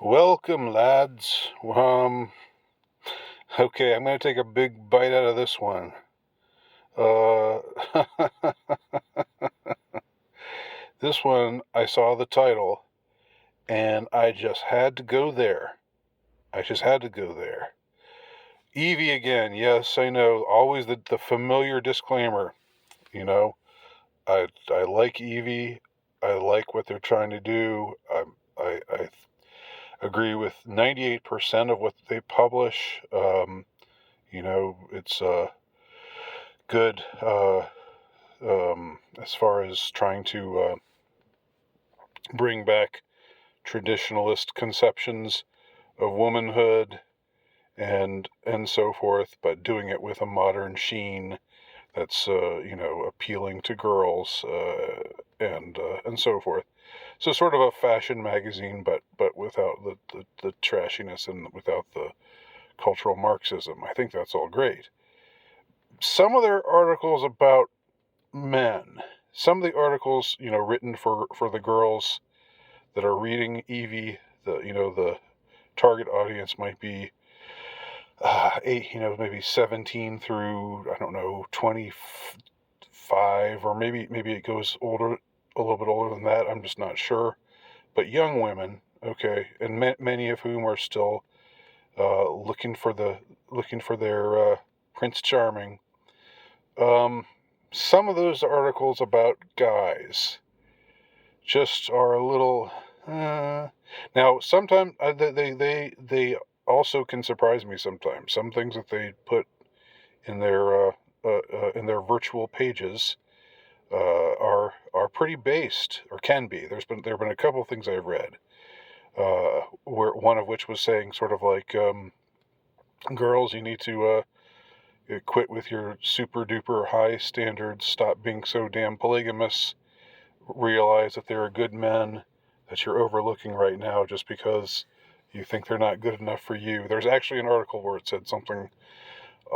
Welcome, lads. Okay, I'm going to take a big bite out of this one. Uh, this one, I saw the title, and I just had to go there. I just had to go there. Evie again. Yes, I know. Always the familiar disclaimer. You know, I like Evie. I like what they're trying to do. I agree with 98% of what they publish. It's good as far as trying to bring back traditionalist conceptions of womanhood and so forth, but doing it with a modern sheen that's appealing to girls and so forth. So sort of a fashion magazine, but without the trashiness and without the cultural Marxism. I think that's all great. Some of their articles about men. Some of the articles, written for the girls that are reading Evie, the target audience might be maybe 17 through, I don't know, 25, or maybe it goes older, a little bit older than that. I'm just not sure. But young women, okay, and many of whom are still looking for their Prince Charming. Some of those articles about guys just are a little. Now, sometimes they also can surprise me. Sometimes some things that they put in their virtual pages are pretty based, or can be. There've been a couple of things I've read, where one of which was saying sort of like, girls, you need to quit with your super duper high standards. Stop being so damn polygamous. Realize that there are good men that you're overlooking right now just because you think they're not good enough for you. There's actually an article where it said something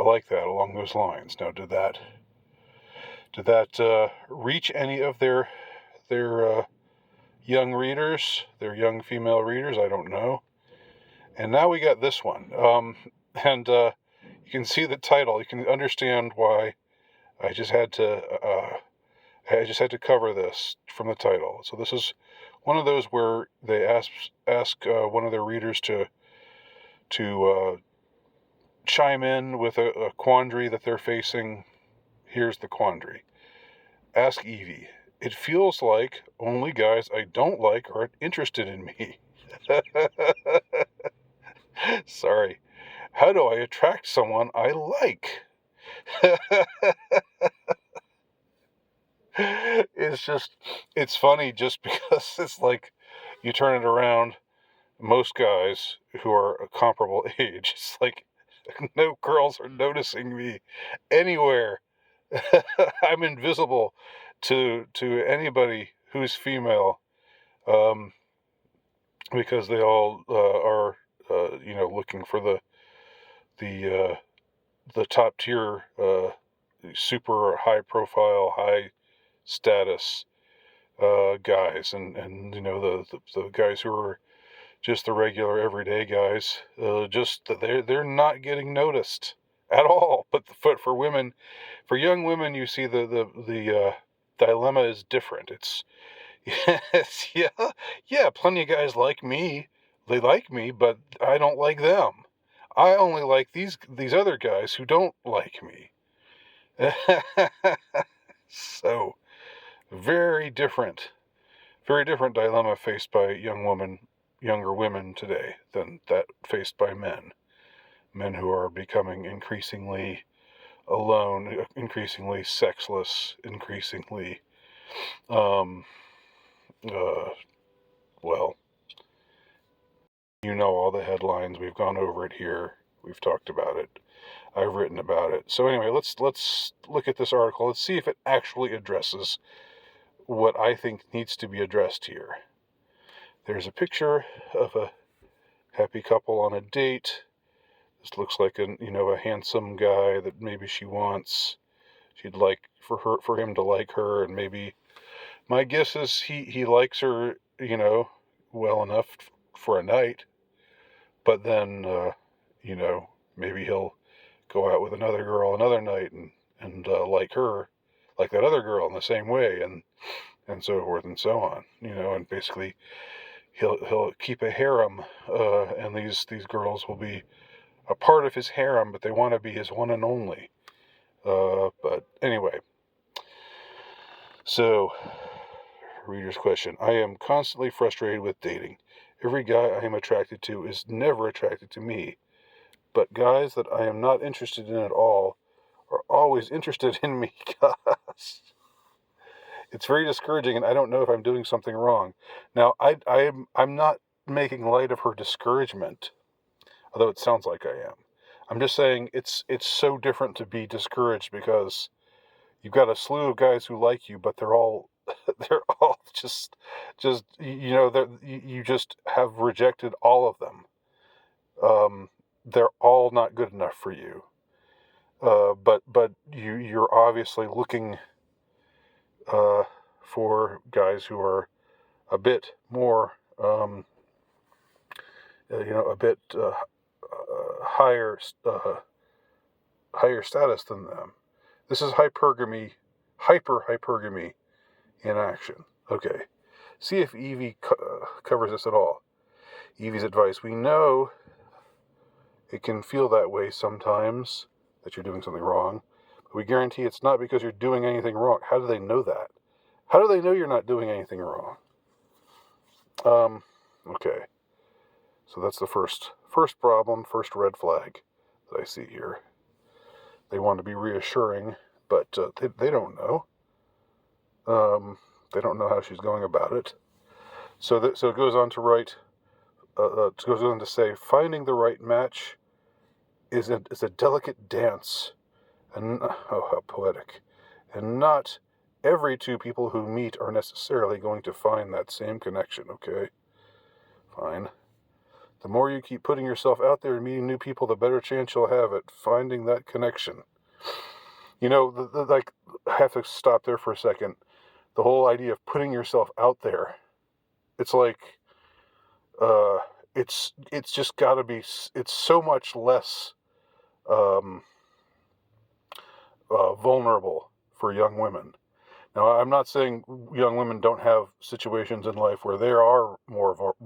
like that, along those lines. Now, did that reach any of their young readers, their young female readers? I don't know. And now we got this one, and you can see the title. You can understand why I just had to cover this from the title. So this is one of those where they ask one of their readers to chime in with a quandary that they're facing. Here's the quandary. Ask Evie. It feels like only guys I don't like are interested in me. Sorry. How do I attract someone I like? It's funny just because it's like you turn it around. Most guys who are a comparable age, it's like no girls are noticing me anywhere. I'm invisible to anybody who's female, um, because they all are looking for the the top tier, super high profile, high status guys, and the guys who are just the regular everyday guys. Just that they're not getting noticed at all. But for women, for young women, you see the dilemma is different. It's yes, yeah. Plenty of guys like me. They like me, but I don't like them. I only like these other guys who don't like me. So very different dilemma faced by younger women today than that faced by men who are becoming increasingly alone, increasingly sexless, increasingly, um, uh, well, all the headlines. We've gone over it here. We've talked about it. I've written about it. So anyway, let's look at this article. Let's see if it actually addresses what I think needs to be addressed here. There's a picture of a happy couple on a date. This looks like a handsome guy that maybe she wants. She'd like for him to like her, and maybe my guess is he likes her, well enough for a night, but then, maybe he'll go out with another girl another night and like her, like that other girl in the same way, and so forth and so on, and basically he'll keep a harem, and these girls will be a part of his harem, but they want to be his one and only. But anyway, so reader's question. I am constantly frustrated with dating. Every guy I am attracted to is never attracted to me, but guys that I am not interested in at all are always interested in me. Gosh. It's very discouraging, and I don't know if I'm doing something wrong. Now, I'm not making light of her discouragement, although it sounds like I am. I'm just saying it's so different to be discouraged because you've got a slew of guys who like you, but they're all just you just have rejected all of them. They're all not good enough for you. But you're obviously looking for guys who are a bit more, a bit higher status than them. This is hypergamy in action. Okay. See if Evie covers this at all. Evie's advice. We know it can feel that way sometimes, that you're doing something wrong, but we guarantee it's not because you're doing anything wrong. How do they know that? How do they know you're not doing anything wrong? Okay. So that's the first problem, first red flag that I see here. They want to be reassuring, but they don't know. They don't know how she's going about it. So it goes on to write. It goes on to say, finding the right match is a delicate dance, and how poetic, and not every two people who meet are necessarily going to find that same connection. Okay, fine. The more you keep putting yourself out there and meeting new people, the better chance you'll have at finding that connection. Like, I have to stop there for a second. The whole idea of putting yourself out there, it's like, it's just got to be. It's so much less vulnerable for young women. Now, I'm not saying young women don't have situations in life where they are more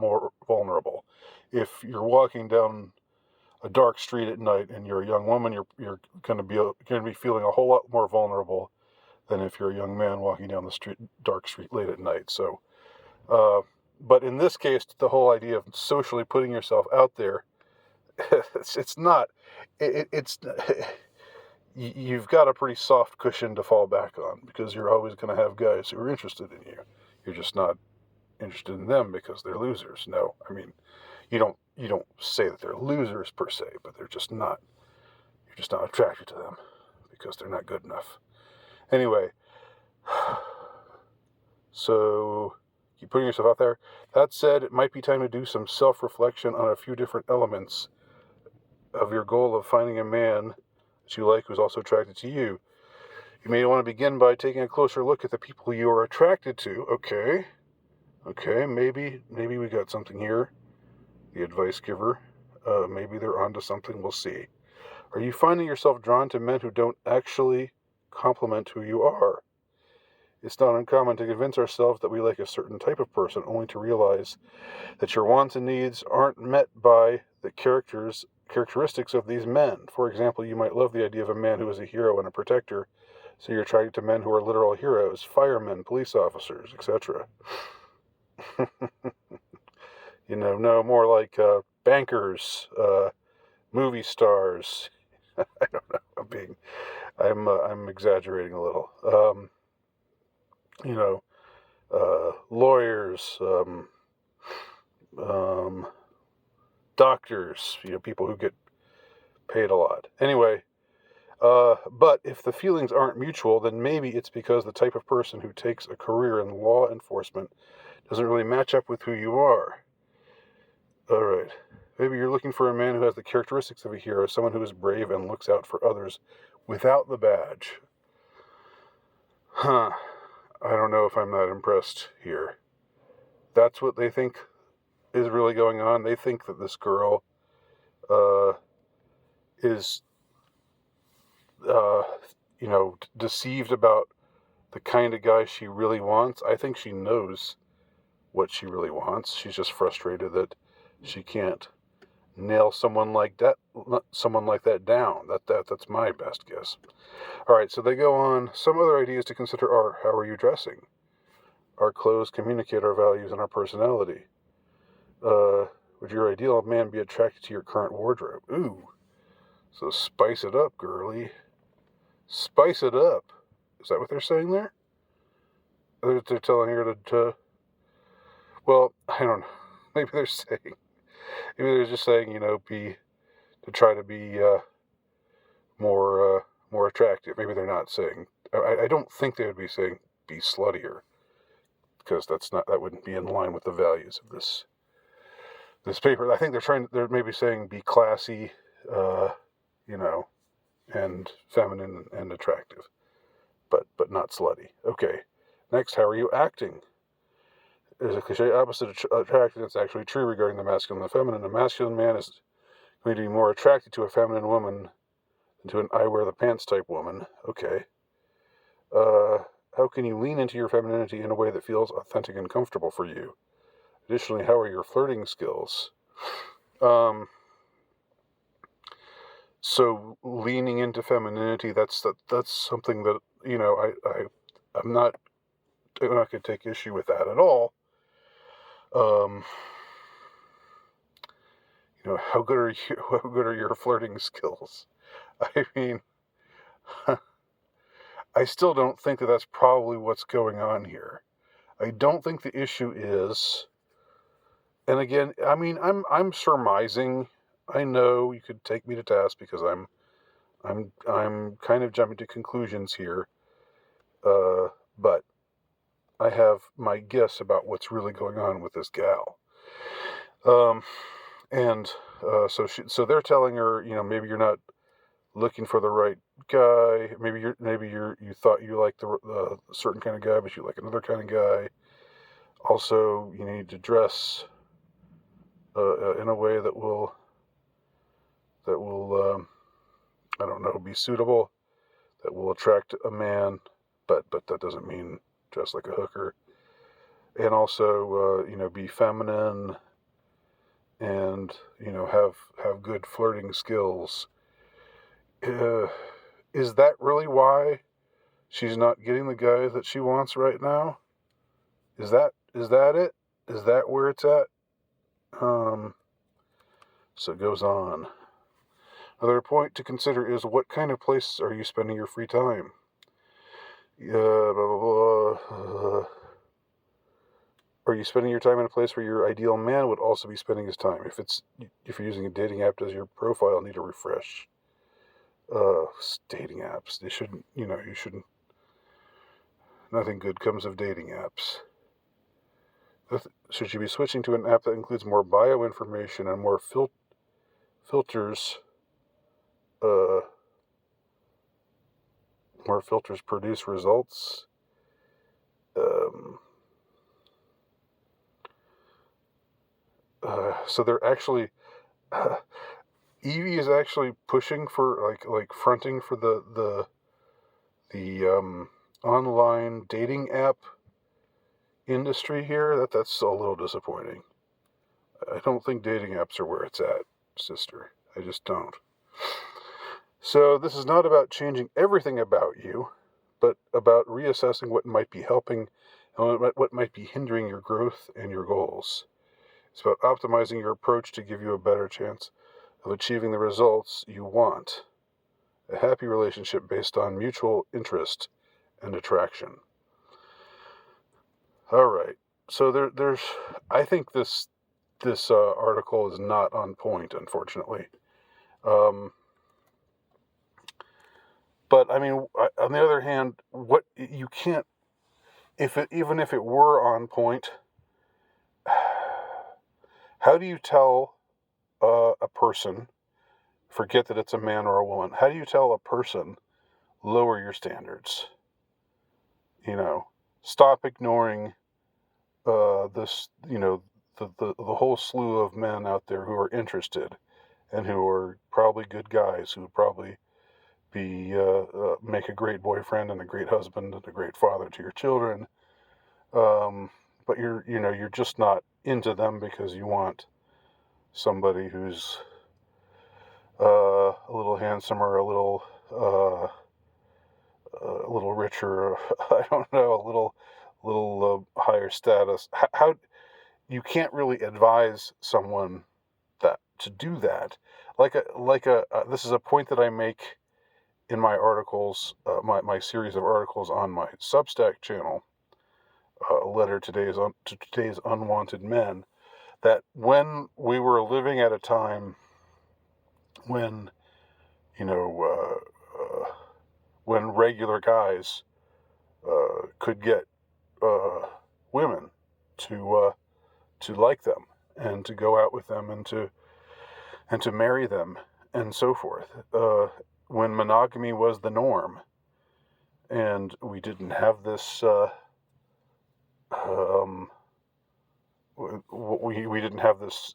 vulnerable. If you're walking down a dark street at night and you're a young woman, you're going to be feeling a whole lot more vulnerable than if you're a young man walking down the dark street late at night. So, but in this case, the whole idea of socially putting yourself out there, it's not. It's you've got a pretty soft cushion to fall back on because you're always going to have guys who are interested in you. You're just not interested in them because they're losers. No, I mean, you don't say that they're losers per se, but they're just not. You're just not attracted to them because they're not good enough. Anyway, so keep putting yourself out there. That said, it might be time to do some self-reflection on a few different elements of your goal of finding a man that you like who's also attracted to you. You may want to begin by taking a closer look at the people you are attracted to. Okay, maybe we got something here. The advice giver, maybe they're onto something. We'll see. Are you finding yourself drawn to men who don't actually complement who you are? It's not uncommon to convince ourselves that we like a certain type of person, only to realize that your wants and needs aren't met by the characteristics of these men. For example, you might love the idea of a man who is a hero and a protector, so you're attracted to men who are literal heroes, firemen, police officers, etc. No, more like bankers, movie stars. I don't know. I'm exaggerating a little. Lawyers, doctors, people who get paid a lot. Anyway, but if the feelings aren't mutual, then maybe it's because the type of person who takes a career in law enforcement doesn't really match up with who you are. All right. Maybe you're looking for a man who has the characteristics of a hero, someone who is brave and looks out for others without the badge. I don't know if I'm that impressed here. That's what they think is really going on. They think that this girl is, deceived about the kind of guy she really wants. I think she knows what she really wants. She's just frustrated that she can't nail someone like that down. That's my best guess. All right, so they go on. Some other ideas to consider are: how are you dressing? Our clothes communicate our values and our personality. Would your ideal man be attracted to your current wardrobe? Ooh, so spice it up, girly. Spice it up. Is that what they're saying there? They're telling her to well, I don't know. Maybe they're just saying, to try to be more attractive. Maybe they're not saying. I don't think they would be saying be sluttier, because that wouldn't be in line with the values of this paper. I think they're maybe saying be classy, and feminine and attractive, but not slutty. Okay. Next, how are you acting? There's a cliche opposite attraction that's actually true regarding the masculine and the feminine. A masculine man is going to be more attracted to a feminine woman than to an I wear the pants type woman. Okay. How can you lean into your femininity in a way that feels authentic and comfortable for you? Additionally, how are your flirting skills? So leaning into femininity, that's something that, I'm not going to take issue with that at all. How good are your flirting skills? I mean, I still don't think that that's probably what's going on here. I don't think the issue is, and again, I mean, I'm surmising. I know you could take me to task because I'm kind of jumping to conclusions here, but I have my guess about what's really going on with this gal. So they're telling her, maybe you're not looking for the right guy. Maybe you thought you liked the certain kind of guy, but you like another kind of guy. Also, you need to dress in a way that will I don't know, be suitable, that will attract a man, but that doesn't mean dress like a hooker. And also, be feminine and have good flirting skills. Is that really why she's not getting the guy that she wants right now? Is that it? Is that where it's at? So it goes on. Another point to consider is: what kind of places are you spending your free time? Blah, blah, blah. Are you spending your time in a place where your ideal man would also be spending his time? If you're using a dating app, does your profile need a refresh? Dating apps. They shouldn't. You shouldn't. Nothing good comes of dating apps. Should you be switching to an app that includes more bio information and more filters? More filters produce results. So they're actually Evie is actually pushing for like fronting for the online dating app industry here. That's a little disappointing. I don't think dating apps are where it's at, sister. I just don't. So this is not about changing everything about you, but about reassessing what might be helping and what might be hindering your growth and your goals. It's about optimizing your approach to give you a better chance of achieving the results you want. A happy relationship based on mutual interest and attraction. All right. So there's. I think this article is not on point, unfortunately. But I mean, on the other hand, what you can't, even if it were on point, how do you tell a person? Forget that it's a man or a woman. How do you tell a person lower your standards? Stop ignoring this. the whole slew of men out there who are interested and who are probably good guys who would probably be make a great boyfriend and a great husband and a great father to your children. But you're just not into them because you want somebody who's a little handsomer, a little richer. I don't know, a little higher status. How you can't really advise someone that to do that. This is a point that I make in my articles, my series of articles on my Substack channel, a letter to today's unwanted men, that when we were living at a time when, you know, when regular guys could get women to like them and to go out with them and to marry them and so forth. When monogamy was the norm, and we didn't have this. We didn't have this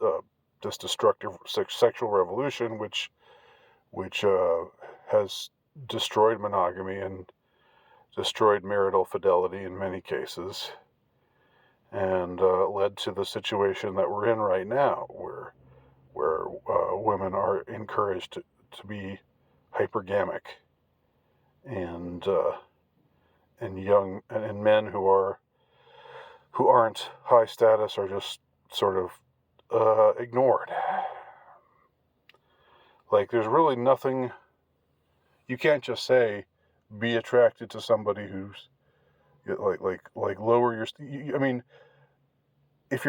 destructive sexual revolution, which has destroyed monogamy and destroyed marital fidelity in many cases, and led to the situation that we're in right now, where women are encouraged to be hypergamic, and men who aren't high status are just sort of ignored. Like, there's really nothing. You can't just say be attracted to somebody who's like lower your. I mean, if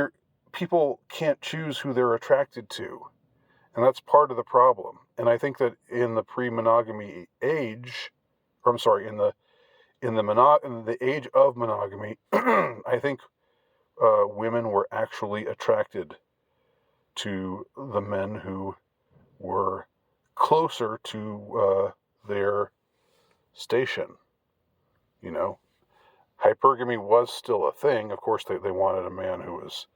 people can't choose who they're attracted to, and that's part of the problem. And I think that in the pre-monogamy age, or I'm sorry, in the age of monogamy, I think women were actually attracted to the men who were closer to their station. You know, hypergamy was still a thing. Of course, they wanted a man who was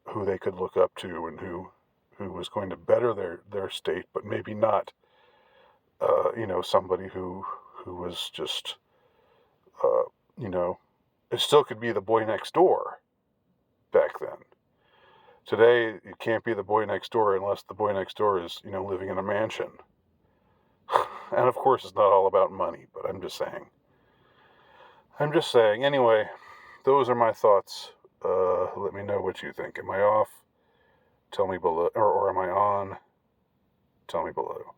who they could look up to and who was going to better their state, but maybe not somebody who was just it still could be the boy next door back then. Today, it can't be the boy next door unless the boy next door is, living in a mansion. And of course, it's not all about money, but I'm just saying. Anyway, those are my thoughts. Let me know what you think. Am I off? Tell me below. Or am I on? Tell me below.